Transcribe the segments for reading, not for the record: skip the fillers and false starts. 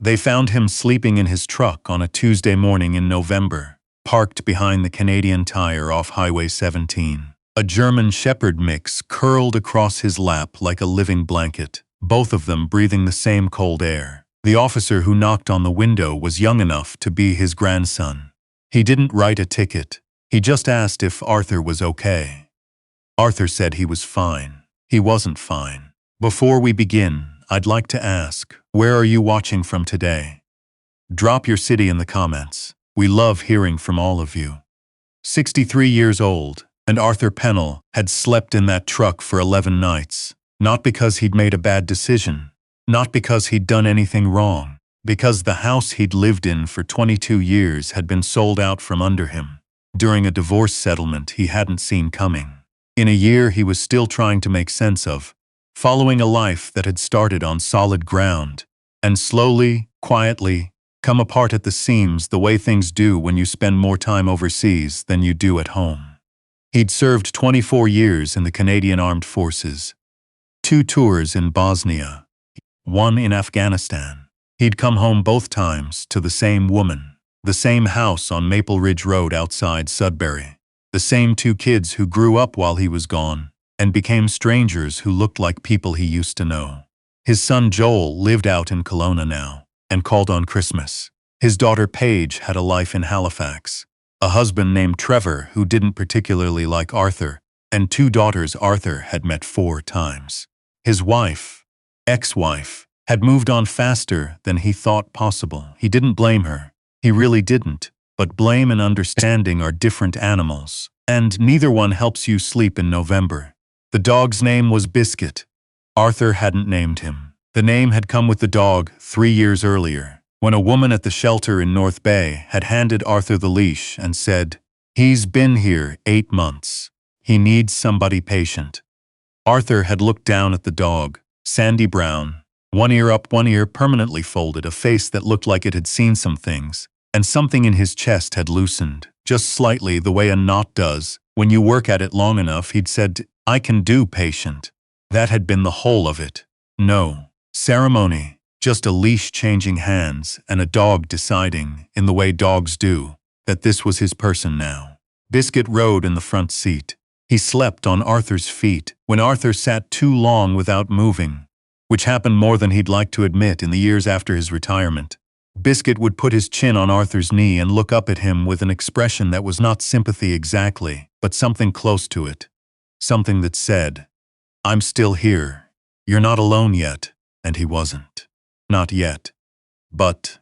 They found him sleeping in his truck on a Tuesday morning in November, parked behind the Canadian Tire off Highway 17. A German Shepherd mix curled across his lap like a living blanket, both of them breathing the same cold air. The officer who knocked on the window was young enough to be his grandson. He didn't write a ticket. He just asked if Arthur was okay. Arthur said he was fine. He wasn't fine. Before we begin, I'd like to ask, where are you watching from today? Drop your city in the comments. We love hearing from all of you. 63 years old, and Arthur Pennell had slept in that truck for 11 nights. Not because he'd made a bad decision. Not because he'd done anything wrong. Because the house he'd lived in for 22 years had been sold out from under him. During a divorce settlement he hadn't seen coming. In a year he was still trying to make sense of, following a life that had started on solid ground, and slowly, quietly, come apart at the seams the way things do when you spend more time overseas than you do at home. He'd served 24 years in the Canadian Armed Forces, 2 tours in Bosnia, 1 in Afghanistan. He'd come home both times to the same woman, the same house on Maple Ridge Road outside Sudbury, the same 2 kids who grew up while he was gone and became strangers who looked like people he used to know. His son Joel lived out in Kelowna now and called on Christmas. His daughter Paige had a life in Halifax, a husband named Trevor who didn't particularly like Arthur, and 2 daughters Arthur had met 4 times. His wife, ex-wife, had moved on faster than he thought possible. He didn't blame her. He really didn't. But blame and understanding are different animals, and neither one helps you sleep in November. The dog's name was Biscuit. Arthur hadn't named him. The name had come with the dog 3 years earlier, when a woman at the shelter in North Bay had handed Arthur the leash and said, "He's been here 8 months. He needs somebody patient." Arthur had looked down at the dog, sandy brown, one ear up, one ear permanently folded, a face that looked like it had seen some things, and something in his chest had loosened, just slightly the way a knot does. When you work at it long enough, he'd said, "I can do patient." That had been the whole of it. No ceremony, just a leash changing hands and a dog deciding, in the way dogs do, that this was his person now. Biscuit rode in the front seat. He slept on Arthur's feet when Arthur sat too long without moving, which happened more than he'd like to admit in the years after his retirement. Biscuit would put his chin on Arthur's knee and look up at him with an expression that was not sympathy exactly, but something close to it. Something that said, "I'm still here. You're not alone yet." And he wasn't. Not yet. But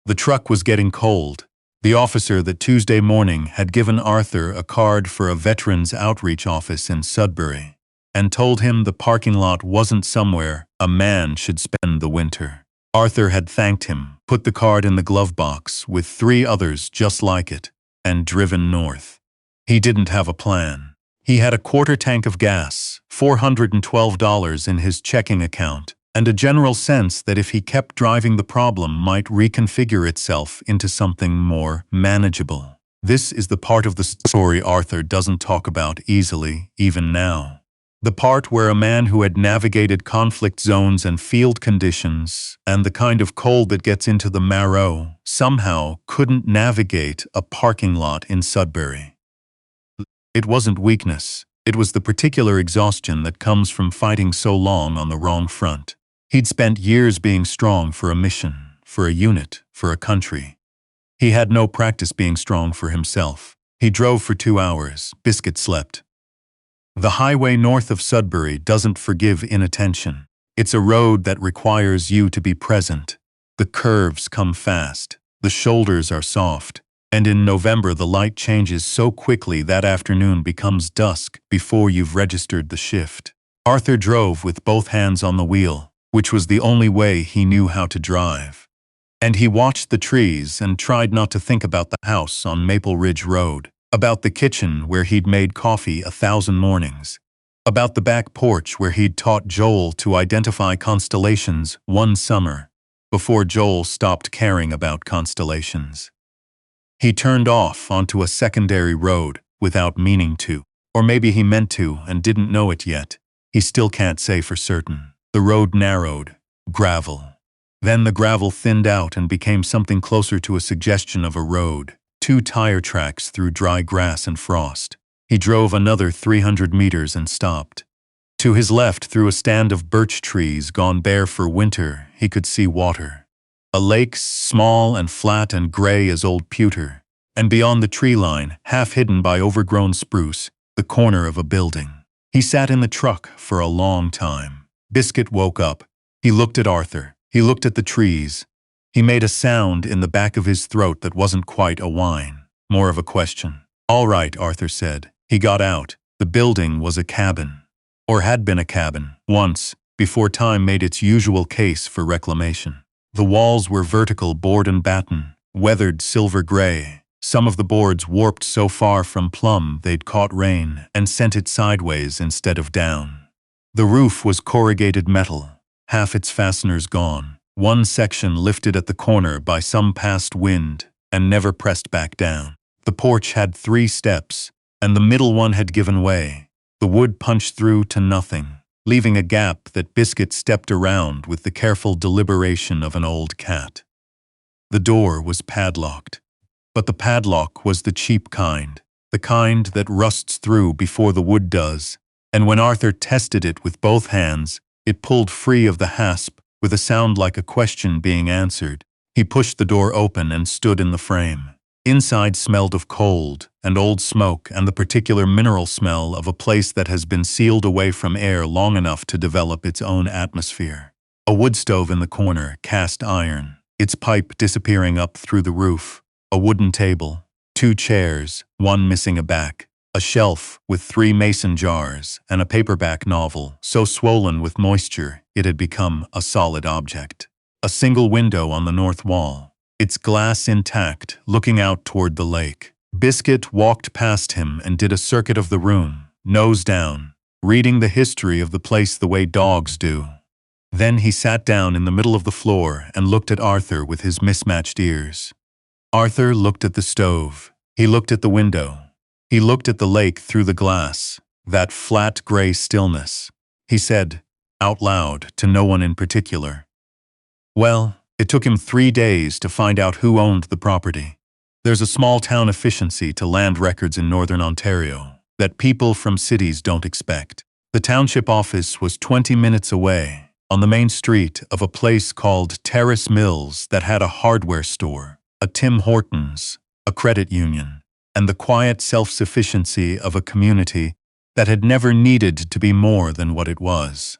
the truck was getting cold. The officer that Tuesday morning had given Arthur a card for a veterans outreach office in Sudbury and told him the parking lot wasn't somewhere a man should spend the winter. Arthur had thanked him, put the card in the glove box with 3 others just like it, and driven north. He didn't have a plan. He had a quarter tank of gas, $412 in his checking account, and a general sense that if he kept driving the problem might reconfigure itself into something more manageable. This is the part of the story Arthur doesn't talk about easily, even now. The part where a man who had navigated conflict zones and field conditions, and the kind of cold that gets into the marrow, somehow couldn't navigate a parking lot in Sudbury. It wasn't weakness. It was the particular exhaustion that comes from fighting so long on the wrong front. He'd spent years being strong for a mission, for a unit, for a country. He had no practice being strong for himself. He drove for 2 hours. Biscuit slept. The highway north of Sudbury doesn't forgive inattention. It's a road that requires you to be present. The curves come fast. The shoulders are soft. And in November the light changes so quickly that afternoon becomes dusk before you've registered the shift. Arthur drove with both hands on the wheel, which was the only way he knew how to drive. And he watched the trees and tried not to think about the house on Maple Ridge Road, about the kitchen where he'd made coffee 1,000 mornings, about the back porch where he'd taught Joel to identify constellations one summer, before Joel stopped caring about constellations. He turned off onto a secondary road without meaning to, or maybe he meant to and didn't know it yet. He still can't say for certain. The road narrowed, gravel. Then the gravel thinned out and became something closer to a suggestion of a road, 2 tire tracks through dry grass and frost. He drove another 300 meters and stopped. To his left, through a stand of birch trees gone bare for winter, he could see water. A lake small and flat and gray as old pewter, and beyond the tree line, half hidden by overgrown spruce, the corner of a building. He sat in the truck for a long time. Biscuit woke up. He looked at Arthur. He looked at the trees. He made a sound in the back of his throat that wasn't quite a whine, more of a question. "All right," Arthur said. He got out. The building was a cabin. Or had been a cabin, once, before time made its usual case for reclamation. The walls were vertical board and batten, weathered silver gray. Some of the boards warped so far from plumb they'd caught rain and sent it sideways instead of down. The roof was corrugated metal, half its fasteners gone, one section lifted at the corner by some past wind and never pressed back down. The porch had 3 steps, and the middle one had given way. The wood punched through to nothing, leaving a gap that Biscuit stepped around with the careful deliberation of an old cat. The door was padlocked, but the padlock was the cheap kind, the kind that rusts through before the wood does, and when Arthur tested it with both hands, it pulled free of the hasp with a sound like a question being answered. He pushed the door open and stood in the frame. Inside smelled of cold and old smoke and the particular mineral smell of a place that has been sealed away from air long enough to develop its own atmosphere. A wood stove in the corner, cast iron, its pipe disappearing up through the roof. A wooden table, 2 chairs, one missing a back, a shelf with 3 mason jars, and a paperback novel so swollen with moisture it had become a solid object. A single window on the north wall, its glass intact, looking out toward the lake. Biscuit walked past him and did a circuit of the room, nose down, reading the history of the place the way dogs do. Then he sat down in the middle of the floor and looked at Arthur with his mismatched ears. Arthur looked at the stove. He looked at the window. He looked at the lake through the glass, that flat gray stillness. He said, out loud, to no one in particular, "Well, it took him 3 days to find out who owned the property. There's a small-town efficiency to land records in northern Ontario that people from cities don't expect. The township office was 20 minutes away, on the main street of a place called Terrace Mills that had a hardware store, a Tim Hortons, a credit union, and the quiet self-sufficiency of a community that had never needed to be more than what it was.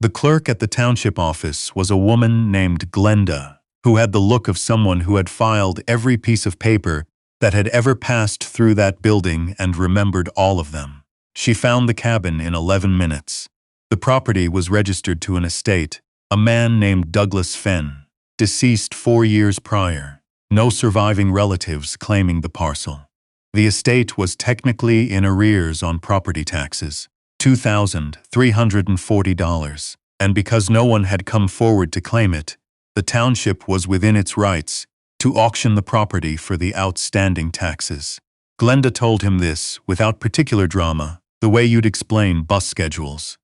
The clerk at the township office was a woman named Glenda, who had the look of someone who had filed every piece of paper that had ever passed through that building and remembered all of them. She found the cabin in 11 minutes. The property was registered to an estate, a man named Douglas Fenn, deceased 4 years prior. No surviving relatives claiming the parcel. The estate was technically in arrears on property taxes, $2,340, and because no one had come forward to claim it, the township was within its rights to auction the property for the outstanding taxes. Glenda told him this without particular drama, the way you'd explain bus schedules.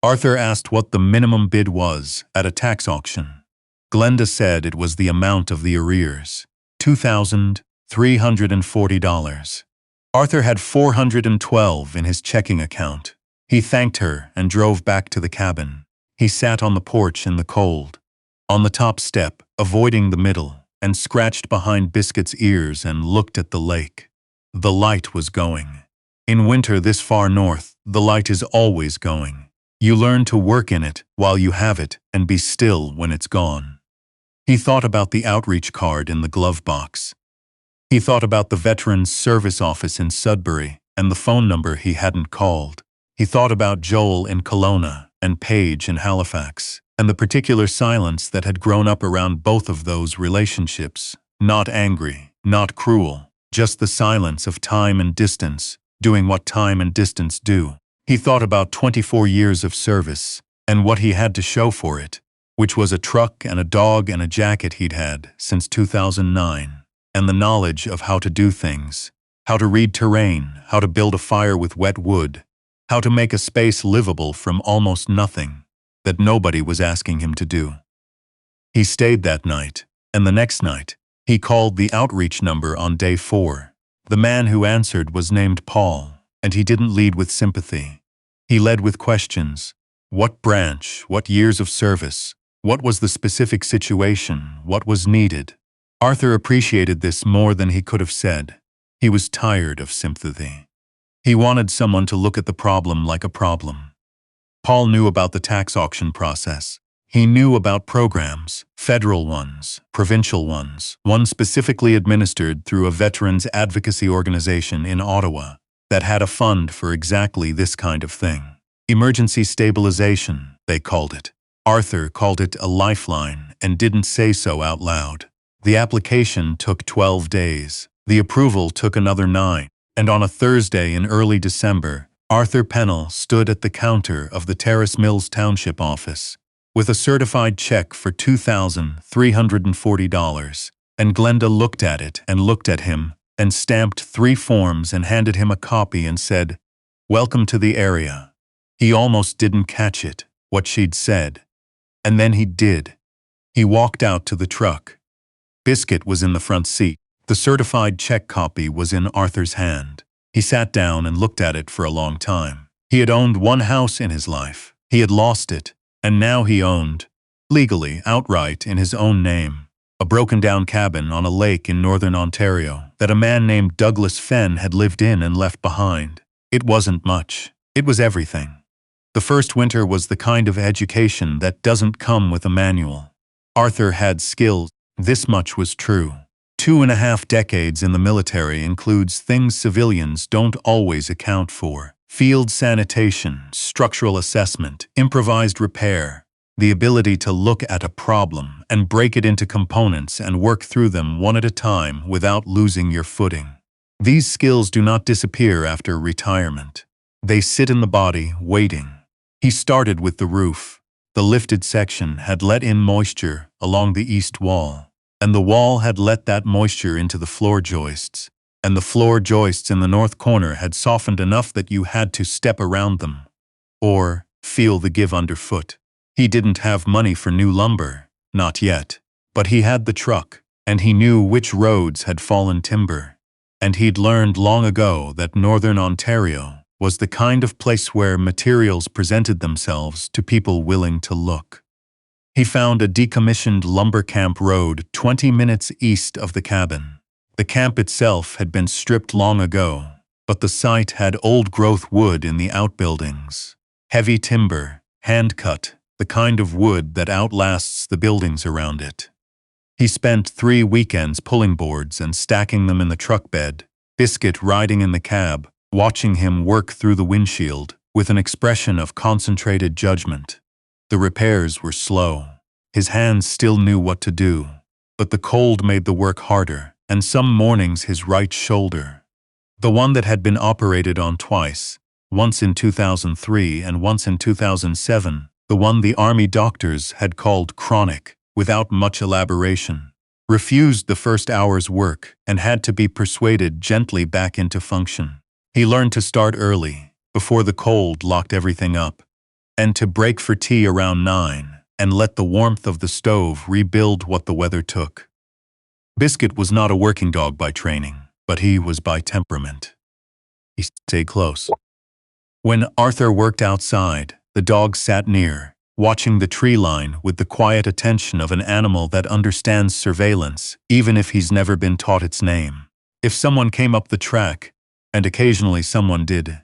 Arthur asked what the minimum bid was at a tax auction. Glenda said it was the amount of the arrears, $2,340. Arthur had $412 in his checking account. He thanked her and drove back to the cabin. He sat on the porch in the cold, on the top step, avoiding the middle, and scratched behind Biscuit's ears and looked at the lake. The light was going. In winter this far north, the light is always going. You learn to work in it while you have it and be still when it's gone. He thought about the outreach card in the glove box. He thought about the Veterans Service Office in Sudbury and the phone number he hadn't called. He thought about Joel in Kelowna and Paige in Halifax, and the particular silence that had grown up around both of those relationships. Not angry, not cruel, just the silence of time and distance, doing what time and distance do. He thought about 24 years of service and what he had to show for it, which was a truck and a dog and a jacket he'd had since 2009, and the knowledge of how to do things, how to read terrain, how to build a fire with wet wood, how to make a space livable from almost nothing that nobody was asking him to do. He stayed that night, and the next night, he called the outreach number on day 4. The man who answered was named Paul, and he didn't lead with sympathy. He led with questions. What branch? What years of service? What was the specific situation? What was needed? Arthur appreciated this more than he could have said. He was tired of sympathy. He wanted someone to look at the problem like a problem. Paul knew about the tax auction process. He knew about programs, federal ones, provincial ones, one specifically administered through a veterans advocacy organization in Ottawa that had a fund for exactly this kind of thing. Emergency stabilization, they called it. Arthur called it a lifeline and didn't say so out loud. The application took 12 days. The approval took another 9. And on a Thursday in early December, Arthur Pennell stood at the counter of the Terrace Mills Township office with a certified check for $2,340, and Glenda looked at it and looked at him and stamped 3 forms and handed him a copy and said, "Welcome to the area." He almost didn't catch it, what she'd said. And then he did. He walked out to the truck. Biscuit was in the front seat. The certified check copy was in Arthur's hand. He sat down and looked at it for a long time. He had owned one house in his life. He had lost it, and now he owned, legally, outright, in his own name, a broken-down cabin on a lake in northern Ontario that a man named Douglas Fenn had lived in and left behind. It wasn't much. It was everything. The first winter was the kind of education that doesn't come with a manual. Arthur had skills. This much was true. 2.5 decades in the military includes things civilians don't always account for. Field sanitation, structural assessment, improvised repair, the ability to look at a problem and break it into components and work through them one at a time without losing your footing. These skills do not disappear after retirement. They sit in the body, waiting. He started with the roof. The lifted section had let in moisture along the east wall, and the wall had let that moisture into the floor joists, and the floor joists in the north corner had softened enough that you had to step around them, or feel the give underfoot. He didn't have money for new lumber, not yet, but he had the truck, and he knew which roads had fallen timber, and he'd learned long ago that northern Ontario was the kind of place where materials presented themselves to people willing to look. He found a decommissioned lumber camp road 20 minutes east of the cabin. The camp itself had been stripped long ago, but the site had old-growth wood in the outbuildings. Heavy timber, hand-cut, the kind of wood that outlasts the buildings around it. He spent 3 weekends pulling boards and stacking them in the truck bed, Biscuit riding in the cab, watching him work through the windshield with an expression of concentrated judgment. The repairs were slow. His hands still knew what to do, but the cold made the work harder, and some mornings his right shoulder, the one that had been operated on twice, once in 2003 and once in 2007, the one the army doctors had called chronic, without much elaboration, refused the first hour's work and had to be persuaded gently back into function. He learned to start early, before the cold locked everything up, and to break for tea around 9 and let the warmth of the stove rebuild what the weather took. Biscuit was not a working dog by training, but he was by temperament. He stayed close. When Arthur worked outside, the dog sat near, watching the tree line with the quiet attention of an animal that understands surveillance, even if he's never been taught its name. If someone came up the track, and occasionally someone did,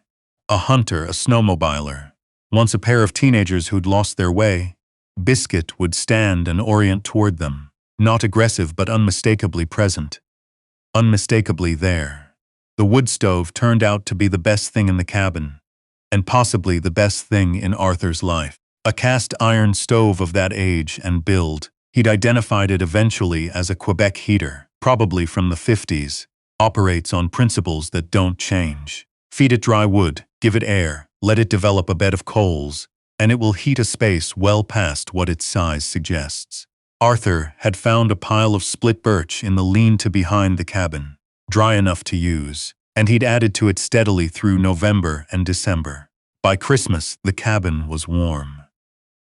a hunter, a snowmobiler, once a pair of teenagers who'd lost their way, Biscuit would stand and orient toward them, not aggressive but unmistakably present, unmistakably there. The wood stove turned out to be the best thing in the cabin, and possibly the best thing in Arthur's life. A cast iron stove of that age and build, he'd identified it eventually as a Quebec heater, probably from the 50s, operates on principles that don't change. Feed it dry wood, give it air, let it develop a bed of coals, and it will heat a space well past what its size suggests. Arthur had found a pile of split birch in the lean-to behind the cabin, dry enough to use, and he'd added to it steadily through November and December. By Christmas, the cabin was warm.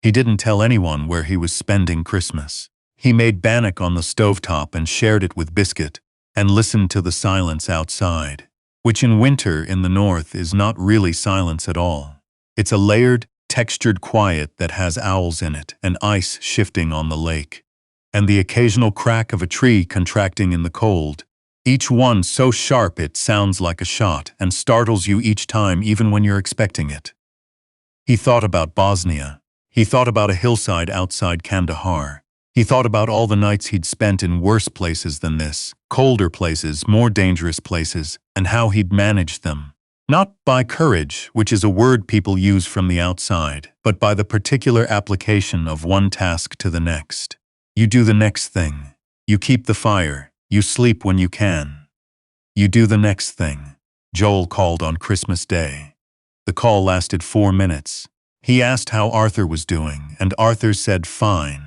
He didn't tell anyone where he was spending Christmas. He made bannock on the stovetop and shared it with Biscuit, and listened to the silence outside, which in winter in the north is not really silence at all. It's a layered, textured quiet that has owls in it and ice shifting on the lake, and the occasional crack of a tree contracting in the cold, each one so sharp it sounds like a shot and startles you each time even when you're expecting it. He thought about Bosnia. He thought about a hillside outside Kandahar. He thought about all the nights he'd spent in worse places than this, colder places, more dangerous places, and how he'd managed them. Not by courage, which is a word people use from the outside, but by the particular application of one task to the next. You do the next thing. You keep the fire. You sleep when you can. You do the next thing. Joel called on Christmas Day. The call lasted 4 minutes. He asked how Arthur was doing, and Arthur said fine.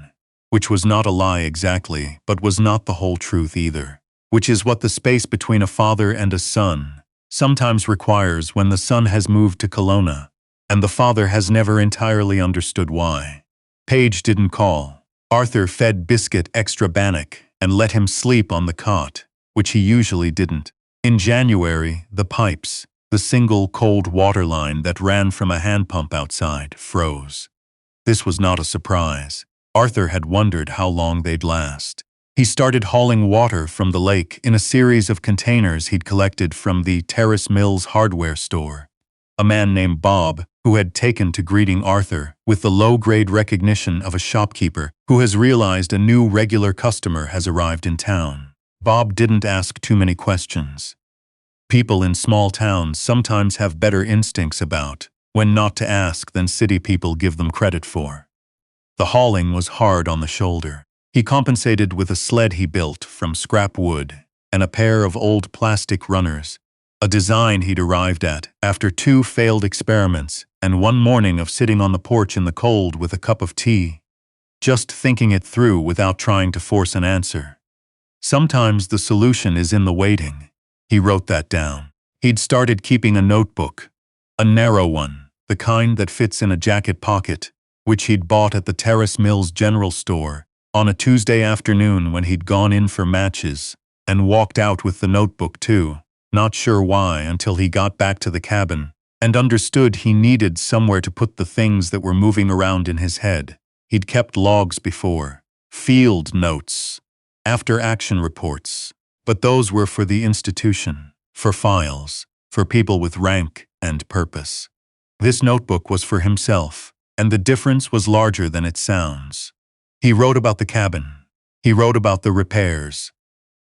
Which was not a lie exactly, but was not the whole truth either. Which is what the space between a father and a son sometimes requires when the son has moved to Kelowna, and the father has never entirely understood why. Paige didn't call. Arthur fed Biscuit extra bannock and let him sleep on the cot, which he usually didn't. In January, the pipes, the single cold water line that ran from a hand pump outside, froze. This was not a surprise. Arthur had wondered how long they'd last. He started hauling water from the lake in a series of containers he'd collected from the Terrace Mills hardware store. A man named Bob, who had taken to greeting Arthur with the low-grade recognition of a shopkeeper who has realized a new regular customer has arrived in town. Bob didn't ask too many questions. People in small towns sometimes have better instincts about when not to ask than city people give them credit for. The hauling was hard on the shoulder. He compensated with a sled he built from scrap wood and a pair of old plastic runners, a design he'd arrived at after 2 failed experiments and one morning of sitting on the porch in the cold with a cup of tea, just thinking it through without trying to force an answer. Sometimes the solution is in the waiting. He wrote that down. He'd started keeping a notebook, a narrow one, the kind that fits in a jacket pocket, which he'd bought at the Terrace Mills general store on a Tuesday afternoon when he'd gone in for matches, and walked out with the notebook too, not sure why until he got back to the cabin and understood he needed somewhere to put the things that were moving around in his head. He'd kept logs before, field notes, after-action reports, but those were for the institution, for files, for people with rank and purpose. This notebook was for himself, and the difference was larger than it sounds. He wrote about the cabin. He wrote about the repairs.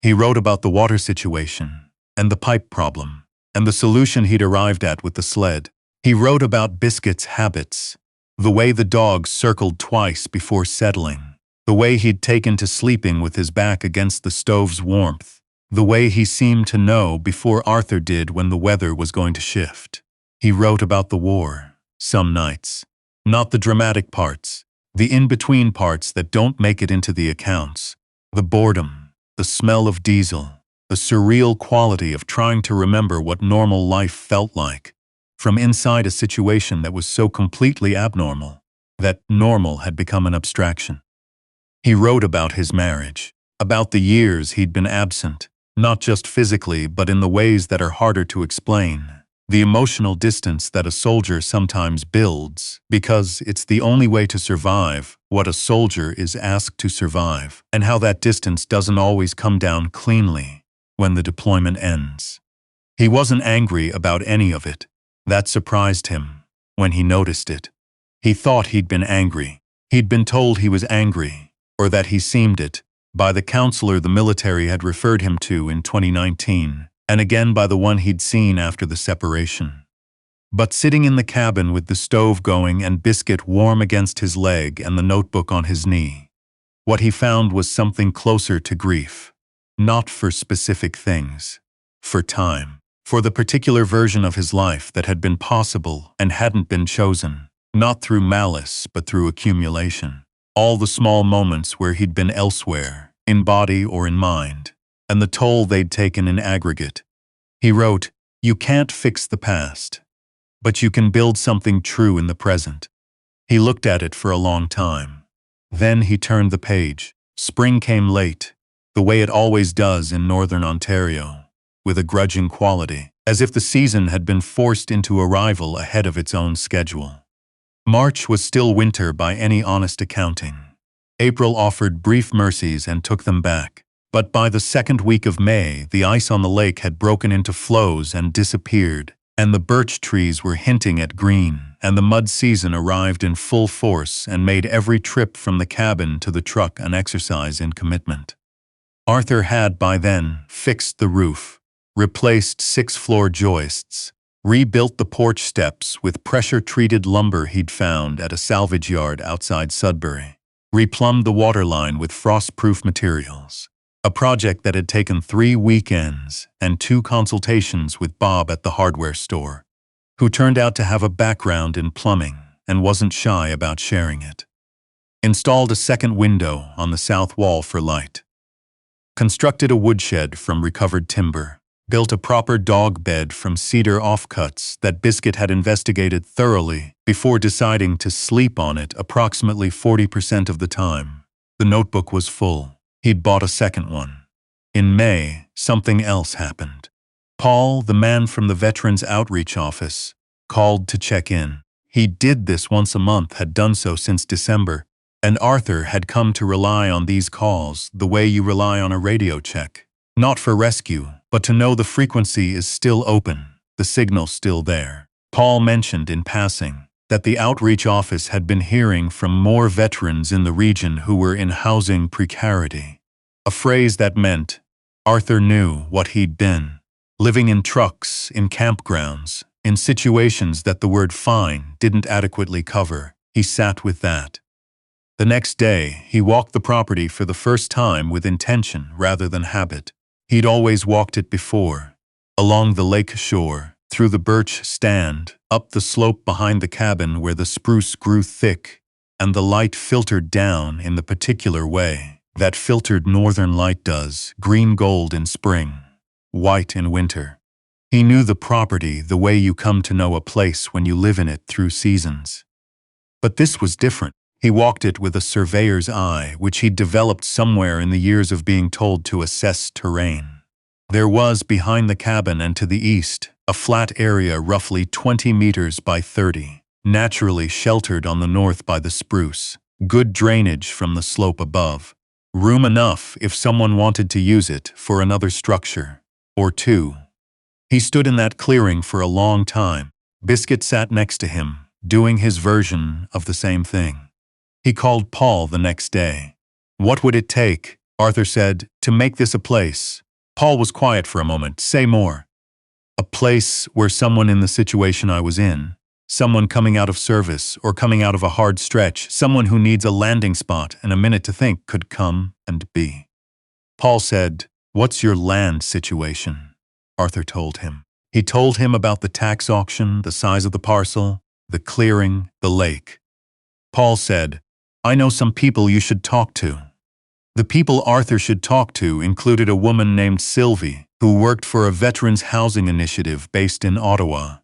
He wrote about the water situation, and the pipe problem, and the solution he'd arrived at with the sled. He wrote about Biscuit's habits, the way the dog circled twice before settling, the way he'd taken to sleeping with his back against the stove's warmth, the way he seemed to know before Arthur did when the weather was going to shift. He wrote about the war, some nights. Not the dramatic parts, the in-between parts that don't make it into the accounts. The boredom, the smell of diesel, the surreal quality of trying to remember what normal life felt like, from inside a situation that was so completely abnormal, that normal had become an abstraction. He wrote about his marriage, about the years he'd been absent, not just physically but in the ways that are harder to explain. The emotional distance that a soldier sometimes builds, because it's the only way to survive what a soldier is asked to survive, and how that distance doesn't always come down cleanly when the deployment ends. He wasn't angry about any of it. That surprised him when he noticed it. He thought he'd been angry. He'd been told he was angry, or that he seemed it, by the counselor the military had referred him to in 2019. And again by the one he'd seen after the separation. But sitting in the cabin with the stove going and Biscuit warm against his leg and the notebook on his knee, what he found was something closer to grief. Not for specific things. For time. For the particular version of his life that had been possible and hadn't been chosen. Not through malice, but through accumulation. All the small moments where he'd been elsewhere, in body or in mind, and the toll they'd taken in aggregate. He wrote, "You can't fix the past, but you can build something true in the present." He looked at it for a long time. Then he turned the page. Spring came late, the way it always does in northern Ontario, with a grudging quality, as if the season had been forced into arrival ahead of its own schedule. March was still winter by any honest accounting. April offered brief mercies and took them back, but by the second week of May, the ice on the lake had broken into floes and disappeared, and the birch trees were hinting at green, and the mud season arrived in full force and made every trip from the cabin to the truck an exercise in commitment. Arthur had by then fixed the roof, replaced 6-floor joists, rebuilt the porch steps with pressure-treated lumber he'd found at a salvage yard outside Sudbury, replumbed the water line with frost-proof materials, a project that had taken 3 weekends and 2 consultations with Bob at the hardware store, who turned out to have a background in plumbing and wasn't shy about sharing it. Installed a second window on the south wall for light. Constructed a woodshed from recovered timber. Built a proper dog bed from cedar offcuts that Biscuit had investigated thoroughly before deciding to sleep on it approximately 40% of the time. The notebook was full. He'd bought a second one. In May, something else happened. Paul, the man from the Veterans Outreach Office, called to check in. He did this once a month, had done so since December, and Arthur had come to rely on these calls the way you rely on a radio check. Not for rescue, but to know the frequency is still open, the signal still there. Paul mentioned in passing that the outreach office had been hearing from more veterans in the region who were in housing precarity. A phrase that meant Arthur knew what he'd been, living in trucks, in campgrounds, in situations that the word fine didn't adequately cover. He sat with that. The next day, he walked the property for the first time with intention rather than habit. He'd always walked it before, along the lake shore, through the birch stand, up the slope behind the cabin where the spruce grew thick, and the light filtered down in the particular way that filtered northern light does, green-gold in spring, white in winter. He knew the property the way you come to know a place when you live in it through seasons. But this was different. He walked it with a surveyor's eye, which he'd developed somewhere in the years of being told to assess terrain. There was, behind the cabin and to the east, a flat area roughly 20 meters by 30, naturally sheltered on the north by the spruce, good drainage from the slope above, room enough if someone wanted to use it for another structure, or two. He stood in that clearing for a long time. Biscuit sat next to him, doing his version of the same thing. He called Paul the next day. What would it take, Arthur said, to make this a place? Paul was quiet for a moment. Say more. A place where someone in the situation I was in, someone coming out of service or coming out of a hard stretch, someone who needs a landing spot and a minute to think could come and be. Paul said, "What's your land situation?" Arthur told him. He told him about the tax auction, the size of the parcel, the clearing, the lake. Paul said, "I know some people you should talk to." The people Arthur should talk to included a woman named Sylvie, who worked for a veterans housing initiative based in Ottawa,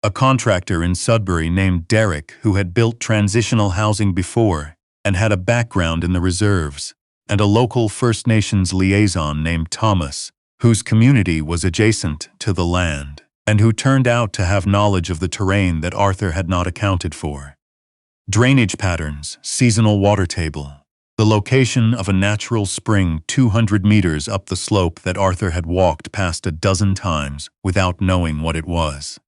a contractor in Sudbury named Derek who had built transitional housing before and had a background in the reserves, and a local First Nations liaison named Thomas, whose community was adjacent to the land, and who turned out to have knowledge of the terrain that Arthur had not accounted for. Drainage patterns, seasonal water table, the location of a natural spring 200 meters up the slope that Arthur had walked past a dozen times without knowing what it was.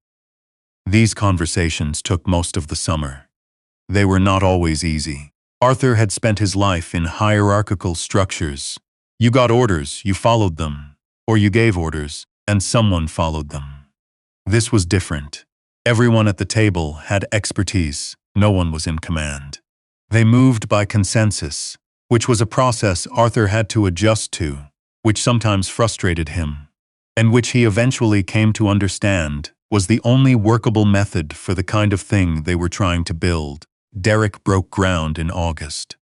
These conversations took most of the summer. They were not always easy. Arthur had spent his life in hierarchical structures. You got orders, you followed them, or you gave orders, and someone followed them. This was different. Everyone at the table had expertise. No one was in command. They moved by consensus, which was a process Arthur had to adjust to, which sometimes frustrated him, and which he eventually came to understand was the only workable method for the kind of thing they were trying to build. Derek broke ground in August.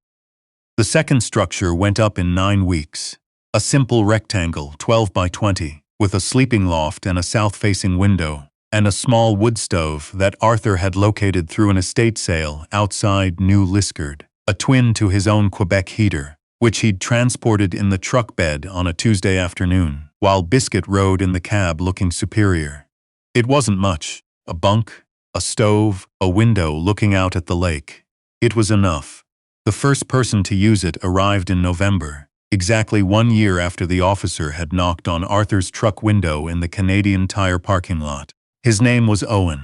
The second structure went up in 9 weeks. A simple rectangle, 12 by 20, with a sleeping loft and a south-facing window, and a small wood stove that Arthur had located through an estate sale outside New Liskeard, a twin to his own Quebec heater, which he'd transported in the truck bed on a Tuesday afternoon, while Biscuit rode in the cab looking superior. It wasn't much. A bunk, a stove, a window looking out at the lake. It was enough. The first person to use it arrived in November, exactly 1 year after the officer had knocked on Arthur's truck window in the Canadian Tire parking lot. His name was Owen.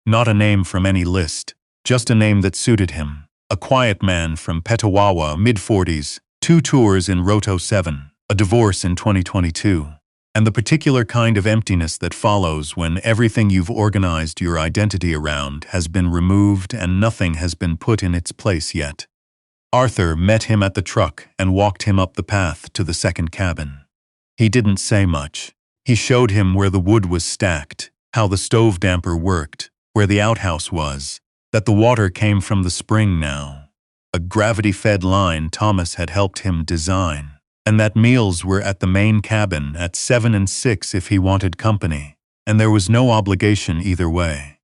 Not a name from any list, just a name that suited him. A quiet man from Petawawa, mid-40s, 2 tours in Roto 7, a divorce in 2022, and the particular kind of emptiness that follows when everything you've organized your identity around has been removed and nothing has been put in its place yet. Arthur met him at the truck and walked him up the path to the second cabin. He didn't say much. He showed him where the wood was stacked, how the stove damper worked, where the outhouse was, that the water came from the spring now, a gravity-fed line Thomas had helped him design, and that meals were at the main cabin at 7 and 6 if he wanted company, and there was no obligation either way.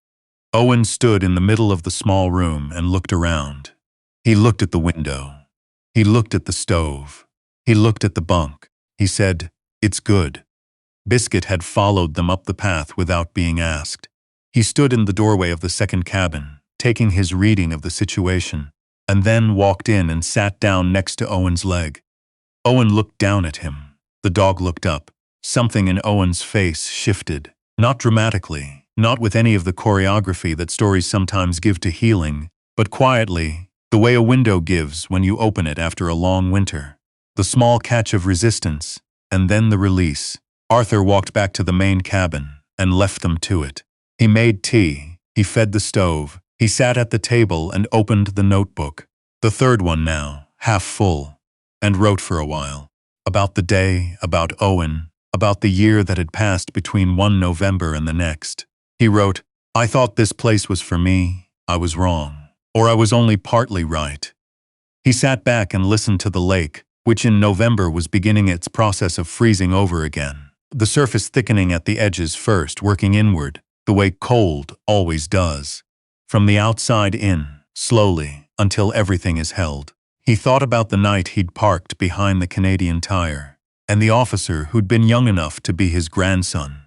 Owen stood in the middle of the small room and looked around. He looked at the window. He looked at the stove. He looked at the bunk. He said, "It's good." Biscuit had followed them up the path without being asked. He stood in the doorway of the second cabin, taking his reading of the situation, and then walked in and sat down next to Owen's leg. Owen looked down at him. The dog looked up. Something in Owen's face shifted, not dramatically, not with any of the choreography that stories sometimes give to healing, but quietly, the way a window gives when you open it after a long winter. The small catch of resistance, and then the release. Arthur walked back to the main cabin and left them to it. He made tea, he fed the stove, he sat at the table and opened the notebook, the third one now, half full, and wrote for a while. About the day, about Owen, about the year that had passed between one November and the next. He wrote, "I thought this place was for me. I was wrong. Or I was only partly right." He sat back and listened to the lake, which in November was beginning its process of freezing over again. The surface thickening at the edges first, working inward, the way cold always does. From the outside in, slowly, until everything is held. He thought about the night he'd parked behind the Canadian Tire, and the officer who'd been young enough to be his grandson,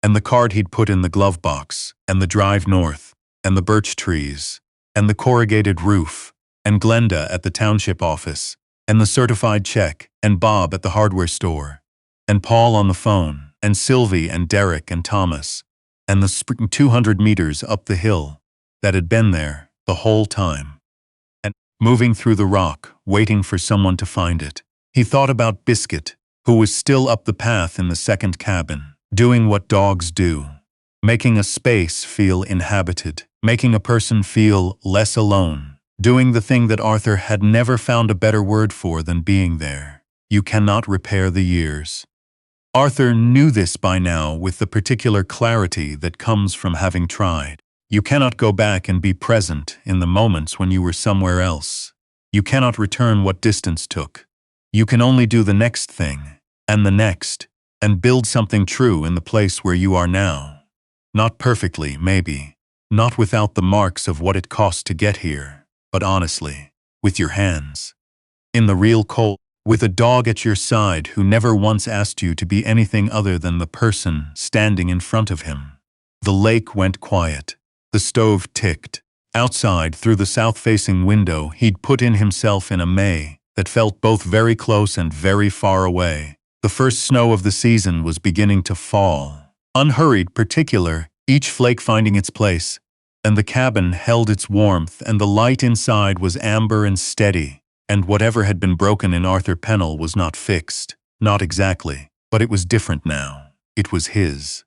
and the card he'd put in the glove box, and the drive north, and the birch trees, and the corrugated roof, and Glenda at the township office, and the certified check, and Bob at the hardware store, and Paul on the phone, and Sylvie and Derek and Thomas, and the 200 meters up the hill that had been there the whole time, and moving through the rock, waiting for someone to find it. He thought about Biscuit, who was still up the path in the second cabin, doing what dogs do, making a space feel inhabited, making a person feel less alone, doing the thing that Arthur had never found a better word for than being there. You cannot repair the years. Arthur knew this by now with the particular clarity that comes from having tried. You cannot go back and be present in the moments when you were somewhere else. You cannot return what distance took. You can only do the next thing, and the next, and build something true in the place where you are now. Not perfectly, maybe. Not without the marks of what it cost to get here, but honestly, with your hands. In the real cold, with a dog at your side who never once asked you to be anything other than the person standing in front of him. The lake went quiet. The stove ticked. Outside, through the south-facing window, he'd put in himself in a May that felt both very close and very far away. The first snow of the season was beginning to fall. Unhurried, particular, each flake finding its place, and the cabin held its warmth and the light inside was amber and steady, and whatever had been broken in Arthur Pennell was not fixed. Not exactly, but it was different now. It was his.